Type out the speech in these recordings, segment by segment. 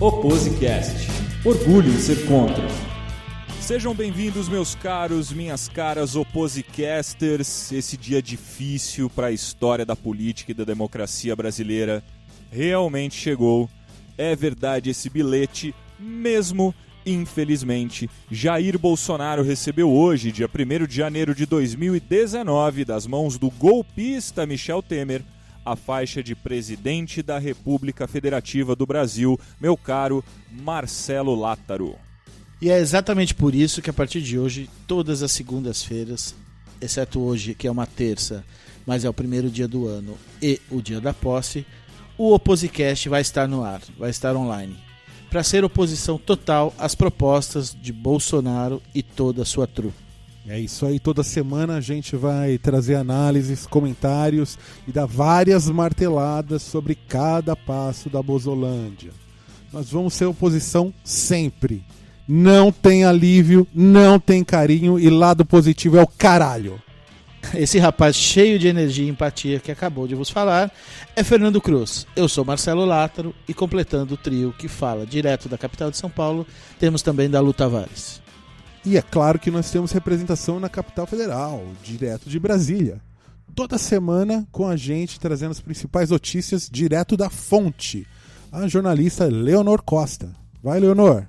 Opposecast. Orgulho em ser contra. Sejam bem-vindos, meus caros, minhas caras Opposecasters. Esse dia difícil para a história da política e da democracia brasileira realmente chegou. É verdade esse bilhete, mesmo infelizmente. Jair Bolsonaro recebeu hoje, dia 1º de janeiro de 2019, das mãos do golpista Michel Temer, a faixa de presidente da República Federativa do Brasil, meu caro Marcelo Lattaro. E é exatamente por isso que a partir de hoje, todas as segundas-feiras, exceto hoje, que é uma terça, mas é o primeiro dia do ano e o dia da posse, o Opposecast vai estar no ar, vai estar online, para ser oposição total às propostas de Bolsonaro e toda a sua trupe. É isso aí, toda semana a gente vai trazer análises, comentários e dar várias marteladas sobre cada passo da Bozolândia. Nós vamos ser oposição sempre. Não tem alívio, não tem carinho e lado positivo é o caralho. Esse rapaz cheio de energia e empatia que acabou de vos falar é Fernando Cruz. Eu sou Marcelo Lattaro e completando o trio que fala direto da capital de São Paulo, temos também Dalu Tavares. E é claro que nós temos representação na capital federal, direto de Brasília. Toda semana com a gente trazendo as principais notícias direto da fonte. A jornalista Leonor Costa. Vai, Leonor!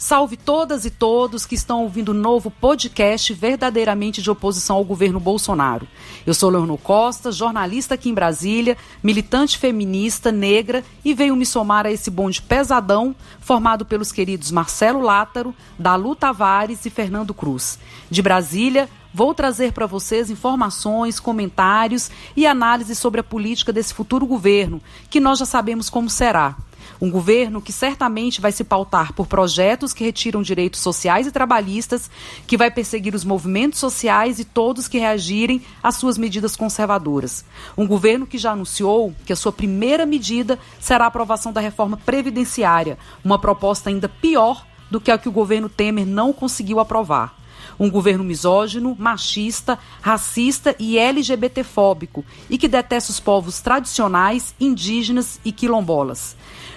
Salve todas e todos que estão ouvindo o novo podcast verdadeiramente de oposição ao governo Bolsonaro. Eu sou Leonor Costa, jornalista aqui em Brasília, militante feminista, negra e venho me somar a esse bonde pesadão formado pelos queridos Marcelo Lattaro, Dalu Tavares e Fernando Cruz. De Brasília, vou trazer para vocês informações, comentários e análises sobre a política desse futuro governo, que nós já sabemos como será. Um governo que certamente vai se pautar por projetos que retiram direitos sociais e trabalhistas, que vai perseguir os movimentos sociais e todos que reagirem às suas medidas conservadoras. Um governo que já anunciou que a sua primeira medida será a aprovação da reforma previdenciária, uma proposta ainda pior do que a que o governo Temer não conseguiu aprovar. Um governo misógino, machista, racista e LGBTfóbico e que detesta os povos tradicionais, indígenas e quilombolas.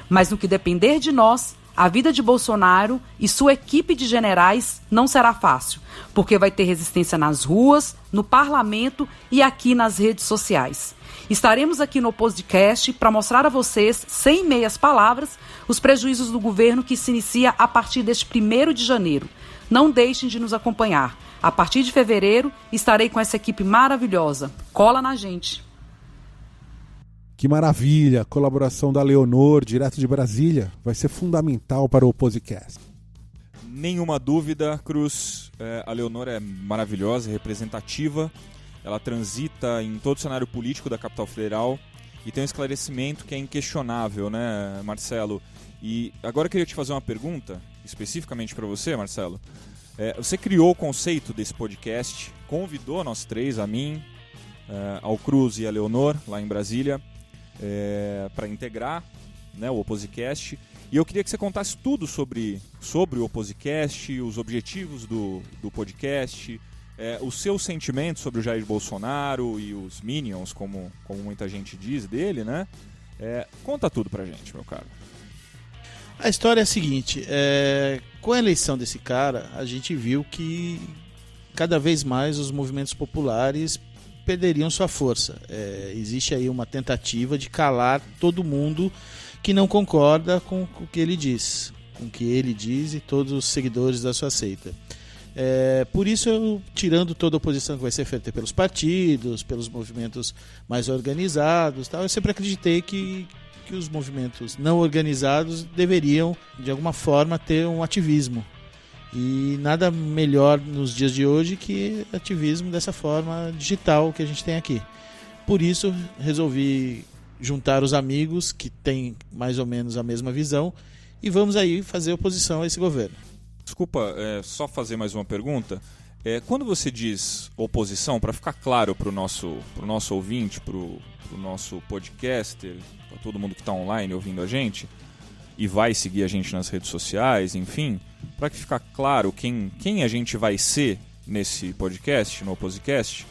Mas no que depender de nós, a vida de Bolsonaro e sua equipe de generais não será fácil, porque vai ter resistência nas ruas, no parlamento e aqui nas redes sociais. Estaremos aqui no podcast para mostrar a vocês, sem meias palavras, os prejuízos do governo que se inicia a partir deste 1º de janeiro. Não deixem de nos acompanhar. A partir de fevereiro, estarei com essa equipe maravilhosa. Cola na gente! Que maravilha! A colaboração da Leonor, direto de Brasília, vai ser fundamental para o Opposecast. Nenhuma dúvida, Cruz. A Leonor é maravilhosa, representativa. Ela transita em todo o cenário político da capital federal e tem um esclarecimento que é inquestionável, né, Marcelo? E agora eu queria te fazer uma pergunta, especificamente para você, Marcelo. Você criou o conceito desse podcast, convidou nós três, a mim, ao Cruz e a Leonor, lá em Brasília, para integrar, né, o Opposecast. E eu queria que você contasse tudo sobre o Opposecast, os objetivos do podcast, o seu sentimento sobre o Jair Bolsonaro e os Minions, como muita gente diz dele, né? Conta tudo pra gente, meu caro. A história é a seguinte, com a eleição desse cara, a gente viu que cada vez mais os movimentos populares perderiam sua força. Existe aí uma tentativa de calar todo mundo que não concorda com o que ele diz, e todos os seguidores da sua seita. Por isso, tirando toda a oposição que vai ser feita pelos partidos, pelos movimentos mais organizados, eu sempre acreditei que os movimentos não organizados deveriam, de alguma forma, ter um ativismo. E nada melhor nos dias de hoje que ativismo dessa forma digital que a gente tem aqui. Por isso, resolvi juntar os amigos que têm mais ou menos a mesma visão e vamos aí fazer oposição a esse governo. Desculpa, só fazer mais uma pergunta. Quando você diz oposição, para ficar claro para o nosso ouvinte, para o nosso podcaster, para todo mundo que está online ouvindo a gente e vai seguir a gente nas redes sociais, enfim, para que ficar claro quem a gente vai ser nesse podcast, no Opposecast,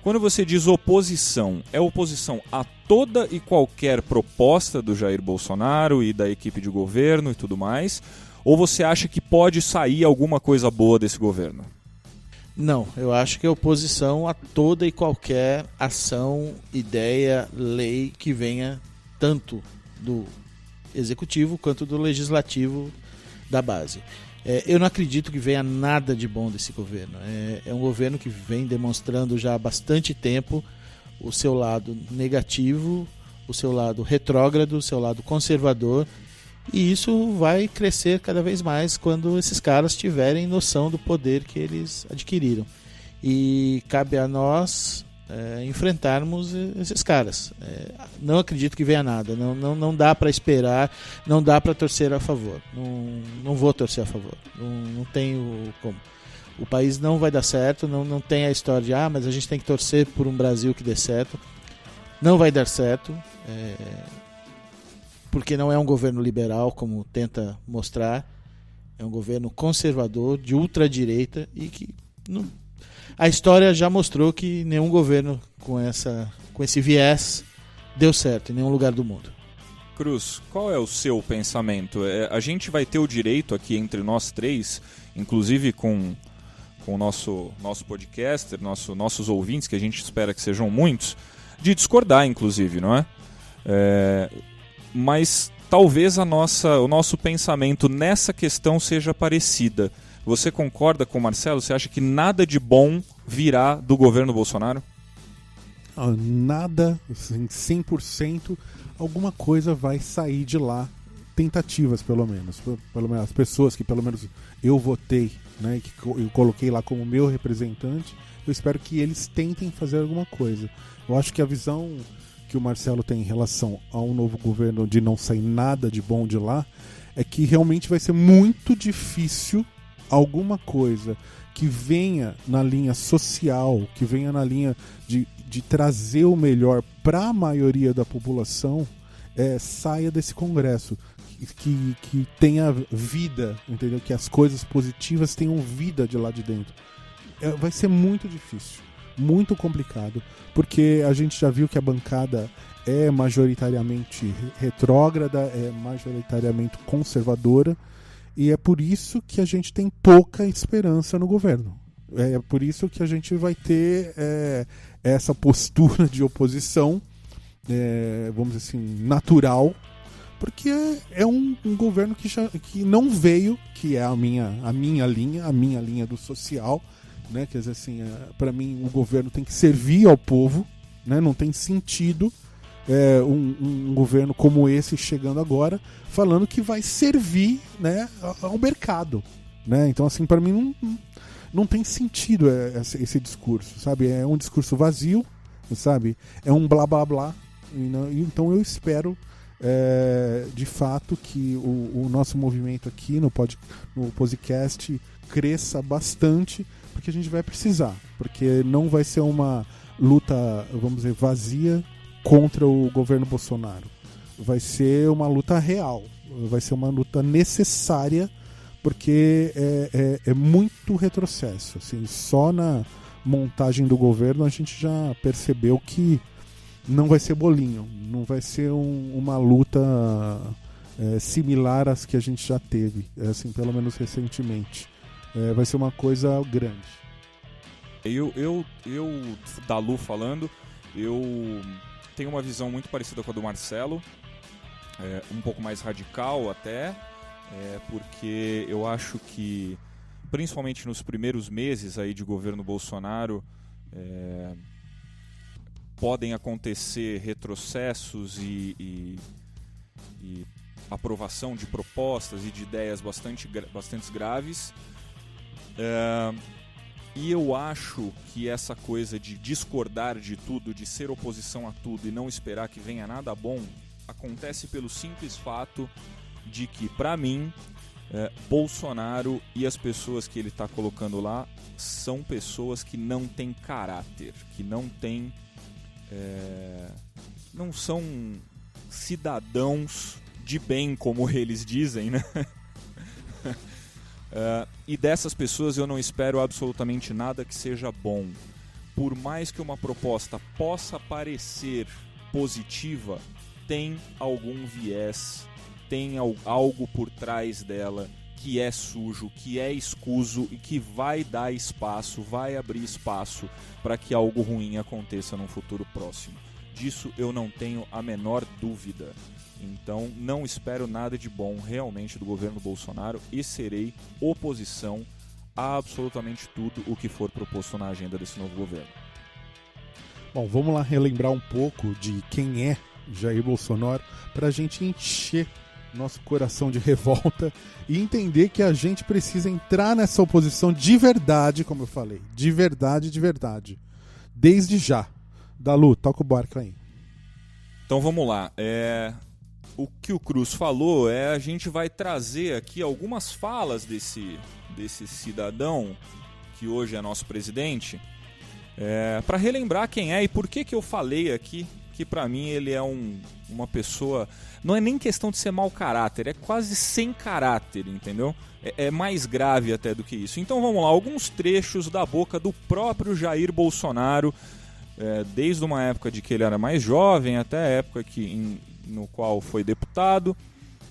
Quando você diz oposição, é oposição a toda e qualquer proposta do Jair Bolsonaro e da equipe de governo e tudo mais? Ou você acha que pode sair alguma coisa boa desse governo? Não, eu acho que é oposição a toda e qualquer ação, ideia, lei que venha tanto do executivo quanto do legislativo da base. Eu não acredito que venha nada de bom desse governo. É um governo que vem demonstrando já há bastante tempo o seu lado negativo, o seu lado retrógrado, o seu lado conservador, e isso vai crescer cada vez mais quando esses caras tiverem noção do poder que eles adquiriram. E cabe a nós enfrentarmos esses caras. Não acredito que venha nada, não dá para esperar, não dá para torcer a favor. Não vou torcer a favor, não tenho como. O país não vai dar certo, não tem a história de mas a gente tem que torcer por um Brasil que dê certo. Não vai dar certo, porque não é um governo liberal, como tenta mostrar. É um governo conservador, de ultradireita, e que a história já mostrou que nenhum governo com esse viés deu certo em nenhum lugar do mundo. Cruz, qual é o seu pensamento? A gente vai ter o direito aqui entre nós três, inclusive com o nosso podcaster, nossos ouvintes, que a gente espera que sejam muitos, de discordar, inclusive, não é? Mas talvez o nosso pensamento nessa questão seja parecida. Você concorda com o Marcelo? Você acha que nada de bom virá do governo Bolsonaro? Nada, assim, 100%, alguma coisa vai sair de lá. Tentativas, pelo menos. As pessoas que pelo menos eu votei, né, que eu coloquei lá como meu representante, eu espero que eles tentem fazer alguma coisa. Eu acho que a visão que o Marcelo tem em relação ao novo governo de não sair nada de bom de lá é que realmente vai ser muito difícil alguma coisa que venha na linha social, que venha na linha de trazer o melhor para a maioria da população, saia desse Congresso, que tenha vida, entendeu? Que as coisas positivas tenham vida de lá de dentro. Vai ser muito difícil, muito complicado, porque a gente já viu que a bancada é majoritariamente retrógrada, é majoritariamente conservadora, e é por isso que a gente tem pouca esperança no governo. É por isso que a gente vai ter essa postura de oposição, vamos dizer assim, natural, porque é um governo que não veio, que é a minha linha do social, né? Quer dizer assim, para mim o governo tem que servir ao povo, né? Não tem sentido um governo como esse chegando agora falando que vai servir, né, ao mercado, né? Então assim, para mim não tem sentido esse discurso, sabe? É um discurso vazio, sabe? É um blá blá blá. Então eu espero de fato que o nosso movimento aqui no podcast cresça bastante, porque a gente vai precisar, porque não vai ser uma luta, vamos dizer, vazia contra o governo Bolsonaro. Vai ser uma luta real, vai ser uma luta necessária, porque é muito retrocesso. Assim, só na montagem do governo a gente já percebeu que não vai ser bolinho, não vai ser uma luta similar às que a gente já teve, assim, pelo menos recentemente. Vai ser uma coisa grande. Eu Dalu falando, eu tenho uma visão muito parecida com a do Marcelo, um pouco mais radical até, porque eu acho que, principalmente nos primeiros meses aí de governo Bolsonaro, podem acontecer retrocessos e aprovação de propostas e de ideias bastante graves. E eu acho que essa coisa de discordar de tudo, de ser oposição a tudo e não esperar que venha nada bom, acontece pelo simples fato de que, para mim, Bolsonaro e as pessoas que ele está colocando lá são pessoas que não têm caráter, que não têm... não são cidadãos de bem, como eles dizem, né? E dessas pessoas eu não espero absolutamente nada que seja bom, por mais que uma proposta possa parecer positiva, tem algum viés, tem algo por trás dela que é sujo, que é escuso e que vai dar espaço, vai abrir espaço para que algo ruim aconteça num futuro próximo. Disso eu não tenho a menor dúvida. Então não espero nada de bom realmente do governo Bolsonaro e serei oposição a absolutamente tudo o que for proposto na agenda desse novo governo. Bom, vamos lá relembrar um pouco de quem é Jair Bolsonaro para a gente encher nosso coração de revolta e entender que a gente precisa entrar nessa oposição de verdade, como eu falei, de verdade, desde já. Dalu, toca o barco aí. Então vamos lá. O que o Cruz falou a gente vai trazer aqui algumas falas desse cidadão que hoje é nosso presidente, para relembrar quem é e por que eu falei aqui que para mim ele é uma pessoa, não é nem questão de ser mau caráter, é quase sem caráter, entendeu? É mais grave até do que isso. Então vamos lá, alguns trechos da boca do próprio Jair Bolsonaro, desde uma época de que ele era mais jovem até a época no qual foi deputado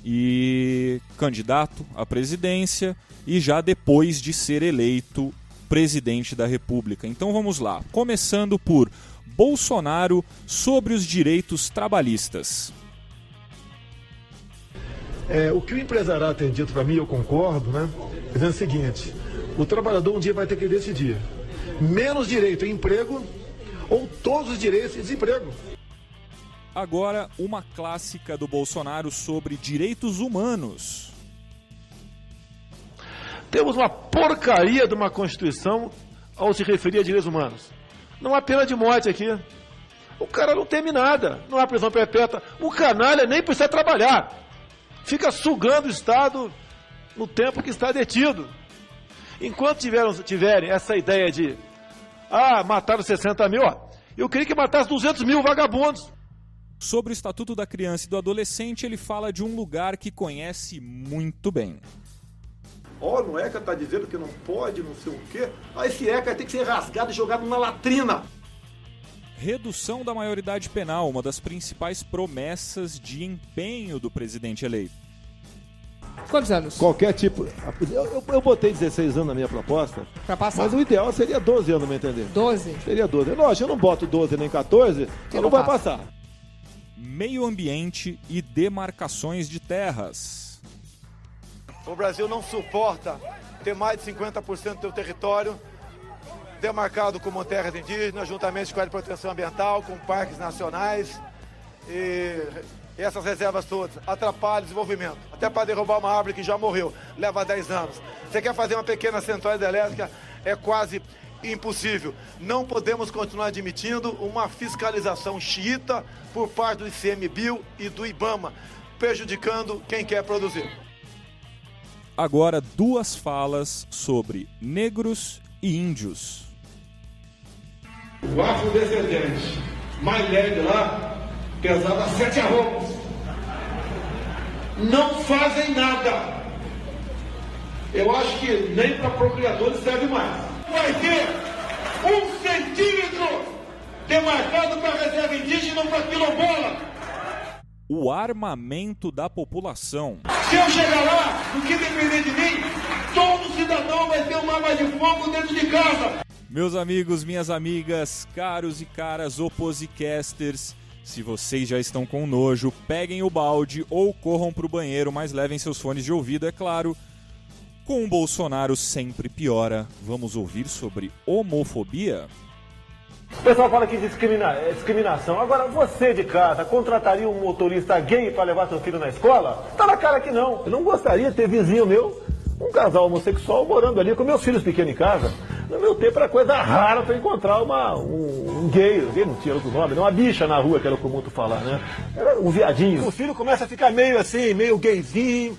e candidato à presidência e já depois de ser eleito presidente da República. Então vamos lá, começando por Bolsonaro sobre os direitos trabalhistas. O que o empresariado tem dito para mim, eu concordo, né? Dizendo o seguinte: o trabalhador um dia vai ter que decidir menos direito em emprego ou todos os direitos em desemprego. Agora, uma clássica do Bolsonaro sobre direitos humanos. Temos uma porcaria de uma Constituição ao se referir a direitos humanos. Não há pena de morte aqui. O cara não teme nada, não há prisão perpétua. O canalha nem precisa trabalhar. Fica sugando o Estado no tempo que está detido. Enquanto tiverem essa ideia de mataram 60 mil, eu queria que matasse 200 mil vagabundos. Sobre o Estatuto da Criança e do Adolescente, ele fala de um lugar que conhece muito bem. No ECA está dizendo que não pode, não sei o quê. Esse ECA tem que ser rasgado e jogado na latrina. Redução da maioridade penal, uma das principais promessas de empenho do presidente eleito. Quantos anos? Qualquer tipo. Eu botei 16 anos na minha proposta. Pra passar? Mas o ideal seria 12 anos, me entender? 12? Seria 12. Lógico, eu não boto 12 nem 14, então não vai passar. Meio ambiente e demarcações de terras. O Brasil não suporta ter mais de 50% do seu território demarcado como terras indígenas, juntamente com a proteção ambiental, com parques nacionais e essas reservas todas atrapalham o desenvolvimento. Até para derrubar uma árvore que já morreu, leva 10 anos. Você quer fazer uma pequena central hidrelétrica, é quase impossível. Não podemos continuar admitindo uma fiscalização xiita por parte do ICMBio e do IBAMA, prejudicando quem quer produzir. Agora, duas falas sobre negros e índios. O afrodescendente mais leve lá pesava 7 arrobas. Não fazem nada. Eu acho que nem para procriadores serve mais. Vai ter 1 centímetro demarcado para reserva indígena ou para quilombola. O armamento da população. Se eu chegar lá, do que depender de mim, todo cidadão vai ter uma arma de fogo dentro de casa. Meus amigos, minhas amigas, caros e caras oposicasters, se vocês já estão com nojo, peguem o balde ou corram pro banheiro, mas levem seus fones de ouvido, é claro. Com o Bolsonaro sempre piora, vamos ouvir sobre homofobia? O pessoal fala que é discriminação. Agora, você de casa contrataria um motorista gay para levar seu filho na escola? Tá na cara que não. Eu não gostaria de ter vizinho meu, um casal homossexual morando ali com meus filhos pequenos em casa. No meu tempo era coisa rara para encontrar um gay não tinha outro nome, uma bicha na rua, que era o comum tu falar, né? Era um viadinho. O filho começa a ficar meio assim, meio gayzinho,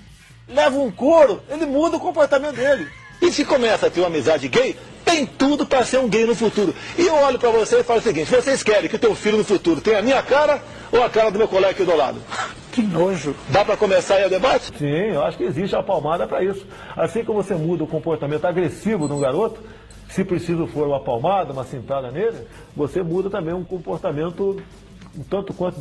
leva um couro, ele muda o comportamento dele. E se começa a ter uma amizade gay, tem tudo para ser um gay no futuro. E eu olho para você e falo o seguinte: vocês querem que o teu filho no futuro tenha a minha cara ou a cara do meu colega aqui do lado? Que nojo. Dá para começar aí o debate? Sim, eu acho que existe a palmada para isso. Assim como você muda o comportamento agressivo de um garoto, se preciso for uma palmada, uma cintada nele, você muda também um comportamento um tanto quanto